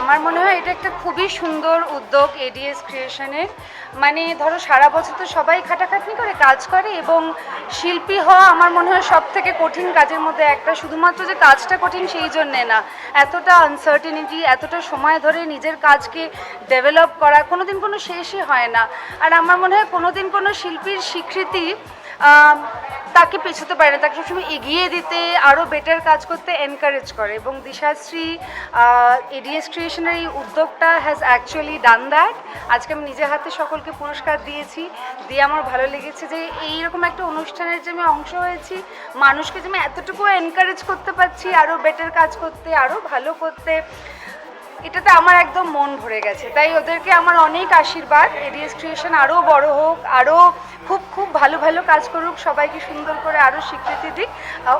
আমার মনে হয় এটা একটা খুবই সুন্দর উদ্যোগ এডিএস ক্রিয়েশনের। মানে ধরো সারা বছর তো সবাই খাটাখাটনি করে কাজ করে, এবং শিল্পী হওয়া আমার মনে হয় সব থেকে কঠিন কাজের মধ্যে একটা। শুধুমাত্র যে কাজটা কঠিন সেই জন্যে না, এতটা আনসার্টেনিটি, এতটা সময় ধরে নিজের কাজকে ডেভেলপ করা কোনোদিন কোনো শেষই হয় না। আর আমার মনে হয় কোনোদিন কোনো শিল্পীর স্বীকৃতি তাকে পেছোতে পারে না, তাকে সবসময় এগিয়ে দিতে, আরও বেটার কাজ করতে এনকারেজ করে। এবং দিশাশ্রী এডিএস ক্রিয়েশনের এই উদ্যোগটা হ্যাজ অ্যাকচুয়ালি ডান দ্যাট। আজকে আমি নিজের হাতে সকলকে পুরস্কার দিয়েছি, দিয়ে আমার ভালো লেগেছে যে এইরকম একটা অনুষ্ঠানের যে আমি অংশ হয়েছি, মানুষকে যে আমি এতটুকু এনকারেজ করতে পারছি আরও বেটার কাজ করতে, আরও ভালো করতে, এটাতে আমার একদম মন ভরে গেছে। তাই ওদেরকে আমার অনেক আশীর্বাদ, এডিএস ক্রিয়েশন আরও বড় হোক, আরও খুব খুব ভালো ভালো কাজ করুক, সবাইকে সুন্দর করে আরও স্বীকৃতি দিক,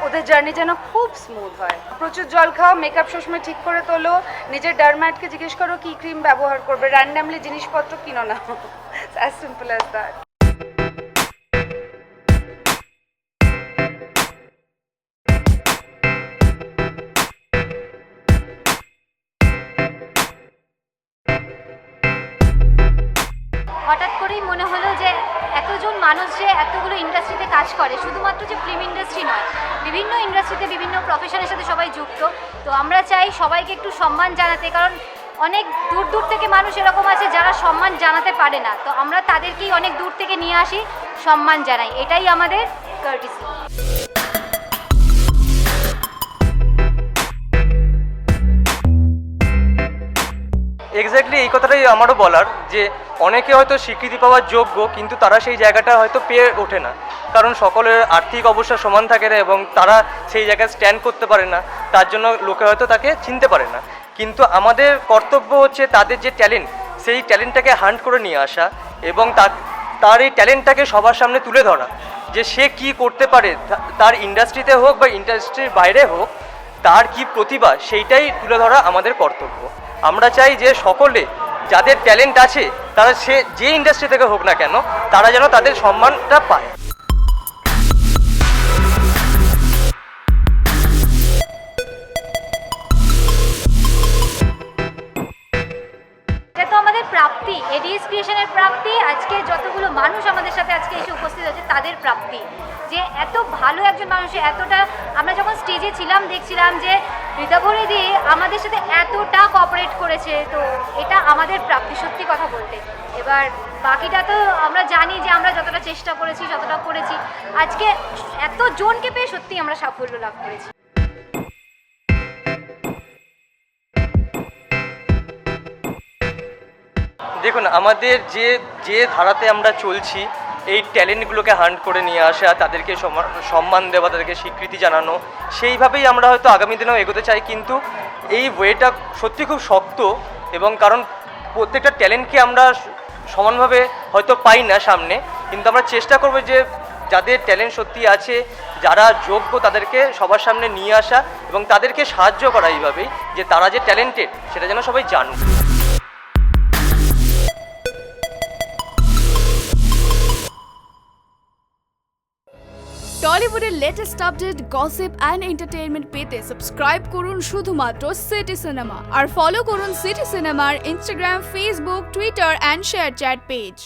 ওদের জার্নি যেন খুব স্মুথ হয়। প্রচুর জল খাও, মেকআপ সবসময় ঠিক করে তোলো, নিজের ডারম্যাটকে জিজ্ঞেস করো কী ক্রিম ব্যবহার করবে, র্যান্ডামলি জিনিসপত্র কিনো না, অ্যাজ সিম্পল অ্যাজ দ্যাট। হঠাৎ করেই মনে হলো যে এতজন মানুষ যে এতগুলো ইন্ডাস্ট্রিতে কাজ করে, শুধুমাত্র যে ফিল্ম ইন্ডাস্ট্রি নয়, বিভিন্ন ইন্ডাস্ট্রিতে বিভিন্ন প্রফেশনের সাথে সবাই যুক্ত। তো আমরা চাই সবাইকে একটু সম্মান জানাতে, কারণ অনেক দূর দূর থেকে মানুষ এরকম আছে যারা সম্মান জানাতে পারে না। তো আমরা তাদেরকেই অনেক দূর থেকে নিয়ে আসি, সম্মান জানাই, এটাই আমাদের কার্টিসি। এক্স্যাক্টলি এই কথাটাই আমারও বলার, যে অনেকে হয়তো স্বীকৃতি পাওয়ার যোগ্য, কিন্তু তারা সেই জায়গাটা হয়তো পেয়ে ওঠে না, কারণ সকলের আর্থিক অবস্থা সমান থাকে না এবং তারা সেই জায়গায় স্ট্যান্ড করতে পারে না, তার জন্য লোকে হয়তো তাকে চিনতে পারে না। কিন্তু আমাদের কর্তব্য হচ্ছে তাদের যে ট্যালেন্ট, সেই ট্যালেন্টটাকে হান্ট করে নিয়ে আসা এবং তার এই ট্যালেন্টটাকে সবার সামনে তুলে ধরা, যে সে কি করতে পারে, তার ইন্ডাস্ট্রিতে হোক বা ইন্ডাস্ট্রির বাইরে হোক, তার কি প্রতিভা সেইটাই তুলে ধরা আমাদের কর্তব্য। আমরা চাই যে সকলে যাদের ট্যালেন্ট আছে তারা সে যে ইন্ডাস্ট্রি থেকে হোক না কেন, তারা যেন তাদের সম্মানটা পায়। এটা তো আমাদের প্রাপ্তি, এডিএস ক্রিয়েশনের প্রাপ্তি, আজকে যতগুলো মানুষ আমাদের সাথে আজকে এসে উপস্থিত হয়েছে তাদের প্রাপ্তি, যে এত ভালো একজন মানুষের এতটা, আমরা যখন স্টেজে ছিলাম দেখছিলাম যে ঋতাভরি দিয়ে আমাদের সাথে এতটা কোঅপারেট করেছে। তো এটা আমাদের প্রাপ্তি, সত্যি কথা বলতে। এবার বাকিটা তো আমরা জানি যে আমরা যতটা চেষ্টা করেছি, যতটা করেছি, আজকে এত জনকে পেয়ে সত্যি আমরা সাফল্য লাভ করেছি। দেখুন, আমাদের যে ধারাতে আমরা চলছি, এই ট্যালেন্টগুলোকে হান্ট করে নিয়ে আসা, তাদেরকে সম্মান দেওয়া, তাদেরকে স্বীকৃতি জানানো, সেইভাবেই আমরা হয়তো আগামী দিনেও এগোতে চাই। কিন্তু এই ওয়েটা সত্যি খুব শক্ত, এবং কারণ প্রত্যেকটা ট্যালেন্টকে আমরা সমানভাবে হয়তো পাই না সামনে, কিন্তু আমরা চেষ্টা করব যে যাদের ট্যালেন্ট সত্যি আছে, যারা যোগ্য, তাদেরকে সবার সামনে নিয়ে আসা এবং তাদেরকে সাহায্য করা এইভাবেই, যে তারা যে ট্যালেন্টেড সেটা যেন সবাই জানুক। টলিউডের latest update, gossip and entertainment পেতে সাবস্ক্রাইব করুন শুধুমাত্র সিটি সিনেমা, আর ফলো করুন সিটি সিনেমার Instagram, Facebook, Twitter and ShareChat page.